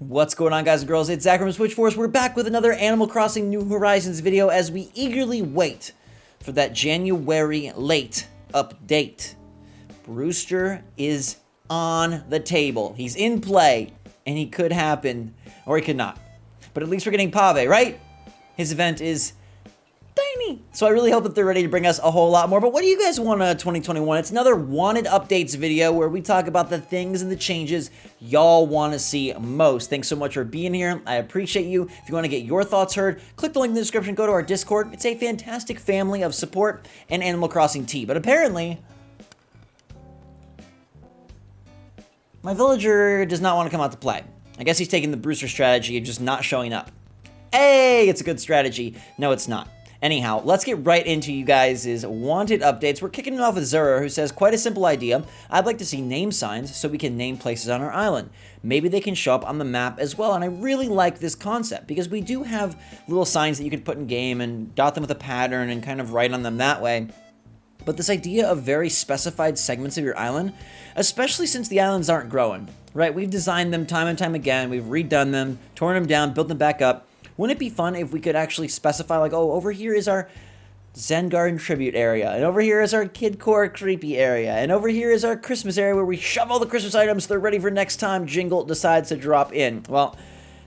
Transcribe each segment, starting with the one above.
What's going on, guys and girls? It's Zach from SwitchForce. We're back with another Animal Crossing New Horizons video as we eagerly wait for that January late update. Brewster is on the table. He's in play, and he could happen, or he could not. But at least we're getting Pave, right? His event is tiny. So I really hope that they're ready to bring us a whole lot more. But what do you guys want 2021? It's another wanted updates video where we talk about the things and the changes y'all want to see most. Thanks so much for being here. I appreciate you. If you want to get your thoughts heard, click the link in the description, go to our Discord. It's a fantastic family of support and Animal Crossing tea. But apparently, my villager does not want to come out to play. I guess he's taking the Brewster strategy of just not showing up. Hey, it's a good strategy. No, it's not. Anyhow, let's get right into you guys' wanted updates. We're kicking it off with Zura, who says, quite a simple idea. I'd like to see name signs so we can name places on our island. Maybe they can show up on the map as well, and I really like this concept because we do have little signs that you can put in game and dot them with a pattern and kind of write on them that way. But this idea of very specified segments of your island, especially since the islands aren't growing, right? We've designed them time and time again. We've redone them, torn them down, built them back up. Wouldn't it be fun if we could actually specify, like, oh, over here is our Zen Garden Tribute area, and over here is our Kid Core Creepy area, and over here is our Christmas area where we shove all the Christmas items so they're ready for next time Jingle decides to drop in. Well,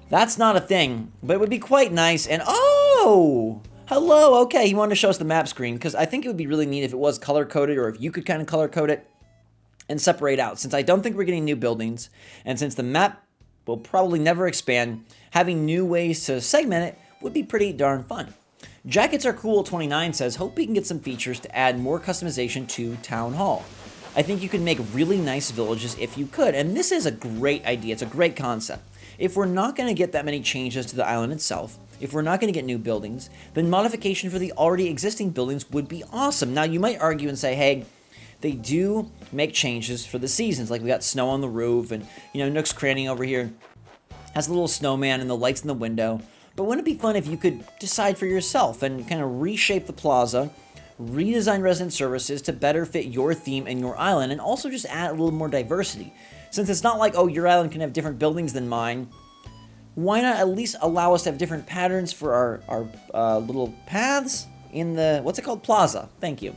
that's not a thing, but it would be quite nice, and oh! Hello, okay, he wanted to show us the map screen, because I think it would be really neat if it was color-coded, or if you could kind of color-code it and separate out. Since I don't think we're getting new buildings, and since the map will probably never expand, having new ways to segment it would be pretty darn fun. Jackets Are Cool 29 says, hope we can get some features to add more customization to Town Hall. I think you could make really nice villages if you could, and this is a great idea. It's a great concept. If we're not going to get that many changes to the island itself, if we're not going to get new buildings, then modification for the already existing buildings would be awesome. Now, you might argue and say, hey, they do make changes for the seasons, like we got snow on the roof, and Nook's Cranny over here has a little snowman and the lights in the window. But wouldn't it be fun if you could decide for yourself and kind of reshape the plaza, redesign resident services to better fit your theme and your island, and also just add a little more diversity? Since it's not like, oh, your island can have different buildings than mine, why not at least allow us to have different patterns for our little paths in the, what's it called? Plaza. Thank you.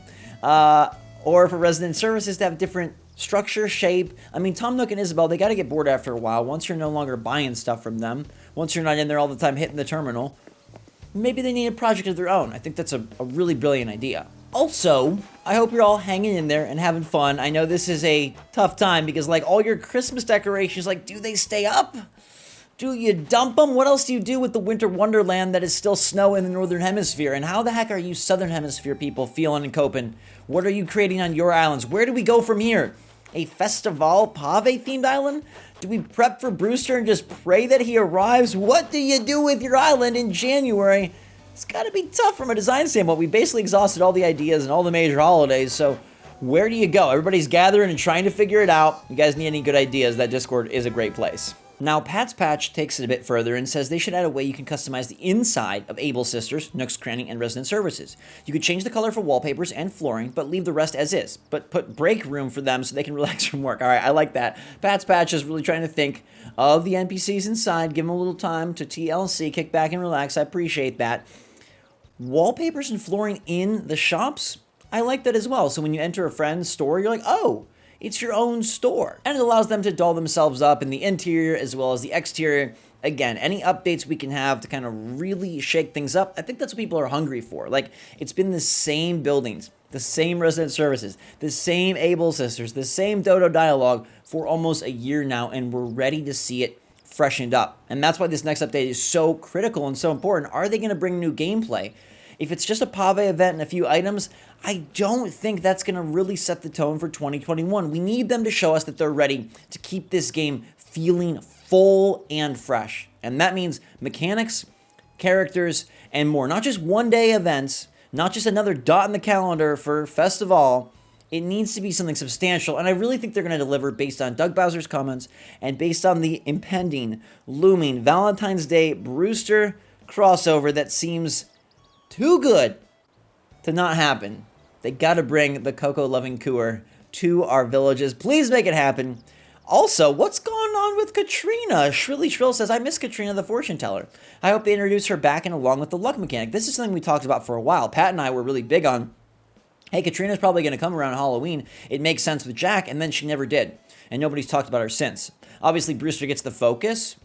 Or for resident services to have different structure, shape. I mean, Tom Nook and Isabel, they got to get bored after a while. Once you're no longer buying stuff from them, once you're not in there all the time hitting the terminal, maybe they need a project of their own. I think that's a really brilliant idea. Also, I hope you're all hanging in there and having fun. I know this is a tough time because, like, all your Christmas decorations, like, do they stay up? Do you dump them? What else do you do with the winter wonderland that is still snow in the northern hemisphere? And how the heck are you southern hemisphere people feeling and coping? What are you creating on your islands? Where do we go from here? A Festival Pave themed island? Do we prep for Brewster and just pray that he arrives? What do you do with your island in January? It's got to be tough from a design standpoint. We basically exhausted all the ideas and all the major holidays, so where do you go? Everybody's gathering and trying to figure it out. You guys need any good ideas? That Discord is a great place. Now, Pat's Patch takes it a bit further and says they should add a way you can customize the inside of Able Sisters, Nook's Cranny, and Resident Services. You could change the color for wallpapers and flooring, but leave the rest as is. But put break room for them so they can relax from work. All right, I like that. Pat's Patch is really trying to think of the NPCs inside, give them a little time to TLC, kick back and relax. I appreciate that. Wallpapers and flooring in the shops, I like that as well. So when you enter a friend's store, you're like, oh, it's your own store. And it allows them to doll themselves up in the interior as well as the exterior. Again, any updates we can have to kind of really shake things up, I think that's what people are hungry for. Like, it's been the same buildings, the same resident services, the same Able Sisters, the same Dodo dialogue for almost a year now, and we're ready to see it freshened up. And that's why this next update is so critical and so important. Are they going to bring new gameplay? If it's just a Pave event and a few items, I don't think that's going to really set the tone for 2021. We need them to show us that they're ready to keep this game feeling full and fresh. And that means mechanics, characters, and more. Not just one-day events, not just another dot in the calendar for Festival. It needs to be something substantial, and I really think they're going to deliver based on Doug Bowser's comments and based on the impending, looming Valentine's Day Brewster crossover that seems too good to not happen. They gotta bring the cocoa-loving cooer to our villages. Please make it happen. Also, what's going on on with Katrina? Shrilly Shrill says, I miss Katrina the fortune teller. I hope they introduce her back and along with the luck mechanic. This is something we talked about for a while. Pat and I were really big on, hey, Katrina's probably going to come around Halloween. It makes sense with Jack, and then she never did. And nobody's talked about her since. Obviously, Brewster gets the focus,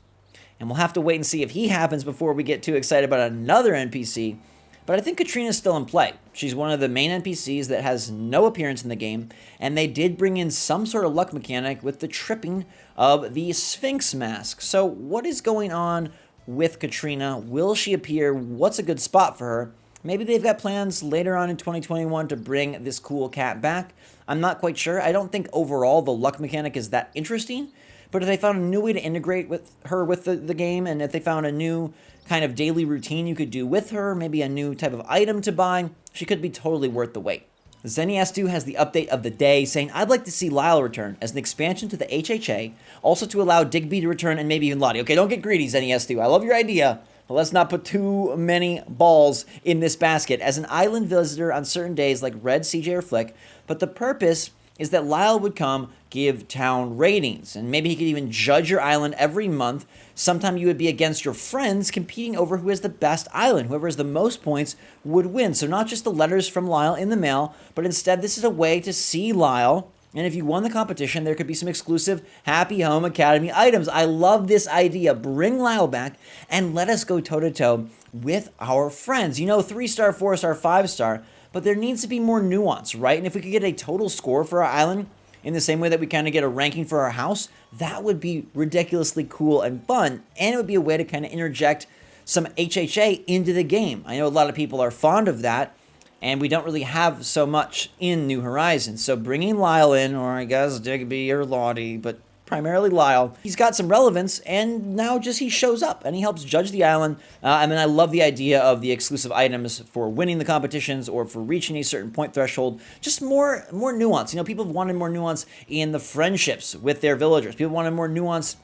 and we'll have to wait and see if he happens before we get too excited about another NPC. But I think Katrina's still in play. She's one of the main NPCs that has no appearance in the game, and they did bring in some sort of luck mechanic with the tripping of the Sphinx mask. So what is going on with Katrina? Will she appear? What's a good spot for her? Maybe they've got plans later on in 2021 to bring this cool cat back. I'm not quite sure. I don't think overall the luck mechanic is that interesting, but if they found a new way to integrate with her with the game, and if they found a new kind of daily routine you could do with her, maybe a new type of item to buy, she could be totally worth the wait. Zenny has the update of the day saying, I'd like to see Lyle return as an expansion to the HHA, also to allow Digby to return and maybe even Lottie. Okay, don't get greedy, Zenny. I love your idea, but let's not put too many balls in this basket as an island visitor on certain days like Red, CJ, or Flick, but the purpose is that Lyle would come give town ratings, and maybe he could even judge your island every month. Sometime you would be against your friends competing over who has the best island. Whoever has the most points would win. So not just the letters from Lyle in the mail, but instead this is a way to see Lyle, and if you won the competition, there could be some exclusive Happy Home Academy items. I love this idea. Bring Lyle back and let us go toe-to-toe with our friends. You know, 3-star, 4-star, 5-star, but there needs to be more nuance, right? And if we could get a total score for our island in the same way that we kind of get a ranking for our house, that would be ridiculously cool and fun. And it would be a way to kind of interject some HHA into the game. I know a lot of people are fond of that, and we don't really have so much in New Horizons. So bringing Lyle in, or I guess Digby or Lottie, but primarily Lyle, he's got some relevance, and now just he shows up and he helps judge the island. And then I love the idea of the exclusive items for winning the competitions or for reaching a certain point threshold. Just more nuance. You know, people have wanted more nuance in the friendships with their villagers. People wanted more nuance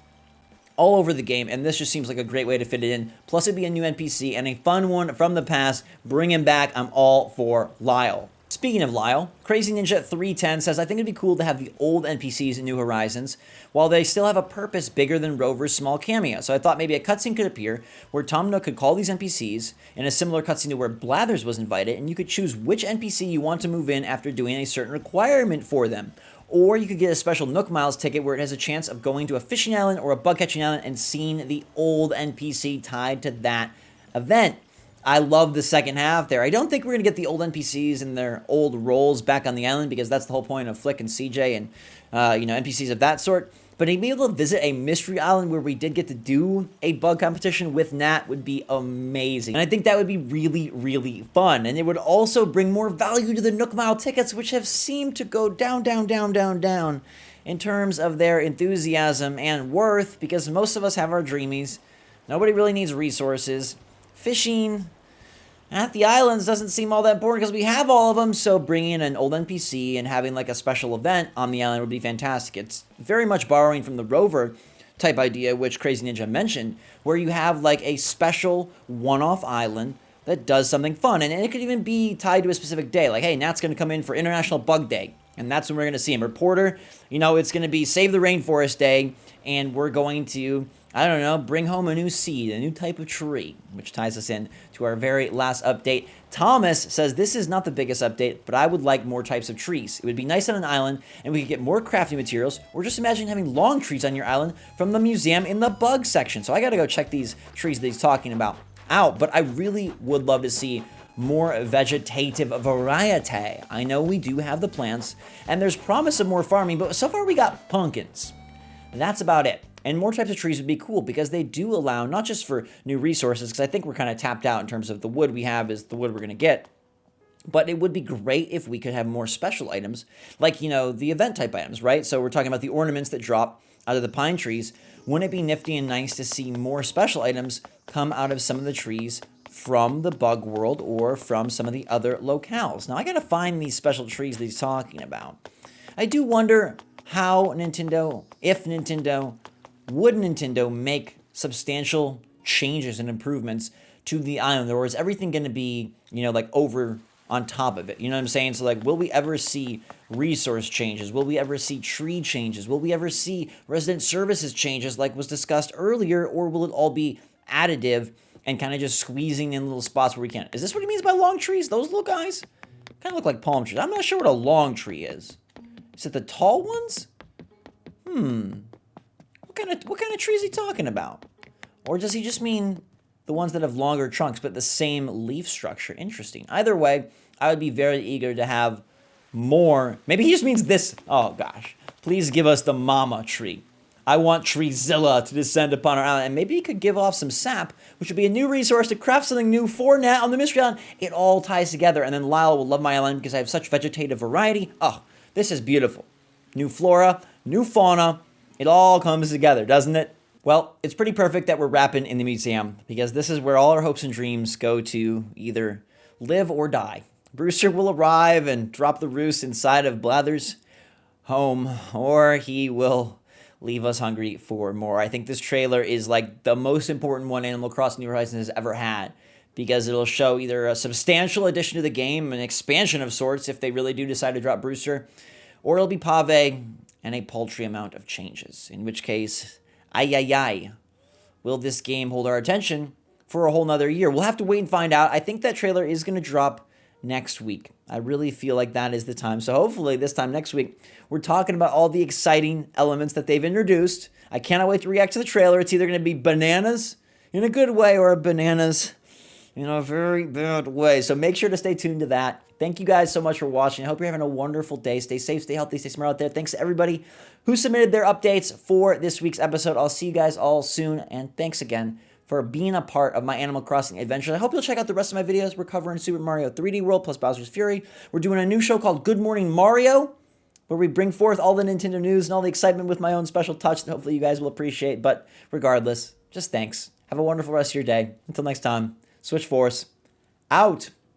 all over the game, and this just seems like a great way to fit it in. Plus, it'd be a new NPC and a fun one from the past. Bring him back. I'm all for Lyle. Speaking of Lyle, Crazy Ninja 310 says, I think it'd be cool to have the old NPCs in New Horizons, while they still have a purpose bigger than Rover's small cameo. So I thought maybe a cutscene could appear where Tom Nook could call these NPCs in a similar cutscene to where Blathers was invited, and you could choose which NPC you want to move in after doing a certain requirement for them. Or you could get a special Nook Miles ticket where it has a chance of going to a fishing island or a bug catching island and seeing the old NPC tied to that event. I love the second half there. I don't think we're going to get the old NPCs and their old roles back on the island, because that's the whole point of Flick and CJ and, NPCs of that sort. But to be able to visit a mystery island where we did get to do a bug competition with Nat would be amazing. And I think that would be really, really fun. And it would also bring more value to the Nook Mile tickets, which have seemed to go down in terms of their enthusiasm and worth, because most of us have our dreamies. Nobody really needs resources. Fishing at the islands doesn't seem all that important because we have all of them, so bringing in an old NPC and having like a special event on the island would be fantastic. It's very much borrowing from the Rover type idea, which Crazy Ninja mentioned, where you have like a special one-off island that does something fun, and it could even be tied to a specific day, like, hey, Nat's going to come in for International Bug Day, and that's when we're going to see him. Reporter, it's going to be Save the Rainforest Day, and we're going to, I don't know, bring home a new seed, a new type of tree, which ties us in to our very last update. Thomas says, this is not the biggest update, but I would like more types of trees. It would be nice on an island, and we could get more crafting materials, or just imagine having long trees on your island from the museum in the bug section. So I got to go check these trees that he's talking about out, but I really would love to see more vegetative variety. I know we do have the plants, and there's promise of more farming, but so far we got pumpkins. That's about it. And more types of trees would be cool because they do allow, not just for new resources, because I think we're kind of tapped out in terms of the wood we have is the wood we're going to get, but it would be great if we could have more special items, like, the event type items, right? So we're talking about the ornaments that drop out of the pine trees. Wouldn't it be nifty and nice to see more special items come out of some of the trees from the bug world or from some of the other locales? Now, I got to find these special trees that he's talking about. I do wonder how would Nintendo make substantial changes and improvements to the island, or is everything going to be, like over on top of it. You know what I'm saying? So like, will we ever see resource changes? Will we ever see tree changes? Will we ever see resident services changes like was discussed earlier? Or will it all be additive and kind of just squeezing in little spots where we can? Is this what he means by long trees? Those little guys kind of look like palm trees. I'm not sure what a long tree is. Is it the tall ones? What kind of tree is he talking about? Or does he just mean the ones that have longer trunks but the same leaf structure? Interesting. Either way, I would be very eager to have more. Maybe he just means this. Oh gosh, please give us the mama tree. I want Treezilla to descend upon our island, and maybe he could give off some sap, which would be a new resource to craft something new for Nat on the Mystery Island. It all ties together, and then Lyle will love my island because I have such vegetative variety. Oh, this is beautiful. New flora, new fauna. It all comes together, doesn't it? Well, it's pretty perfect that we're wrapping in the museum because this is where all our hopes and dreams go to either live or die. Brewster will arrive and drop the roost inside of Blather's home, or he will leave us hungry for more. I think this trailer is like the most important one Animal Crossing New Horizons has ever had because it'll show either a substantial addition to the game, an expansion of sorts if they really do decide to drop Brewster, or it'll be Pave and a paltry amount of changes, in which case, will this game hold our attention for a whole nother year? We'll have to wait and find out. I think that trailer is going to drop next week. I really feel like that is the time. So hopefully this time next week, we're talking about all the exciting elements that they've introduced. I cannot wait to react to the trailer. It's either going to be bananas in a good way or bananas in a very bad way. So make sure to stay tuned to that. Thank you guys so much for watching. I hope you're having a wonderful day. Stay safe, stay healthy, stay smart out there. Thanks to everybody who submitted their updates for this week's episode. I'll see you guys all soon. And thanks again for being a part of my Animal Crossing adventure. I hope you'll check out the rest of my videos. We're covering Super Mario 3D World plus Bowser's Fury. We're doing a new show called Good Morning Mario, where we bring forth all the Nintendo news and all the excitement with my own special touch that hopefully you guys will appreciate. But regardless, just thanks. Have a wonderful rest of your day. Until next time, SwitchForce out.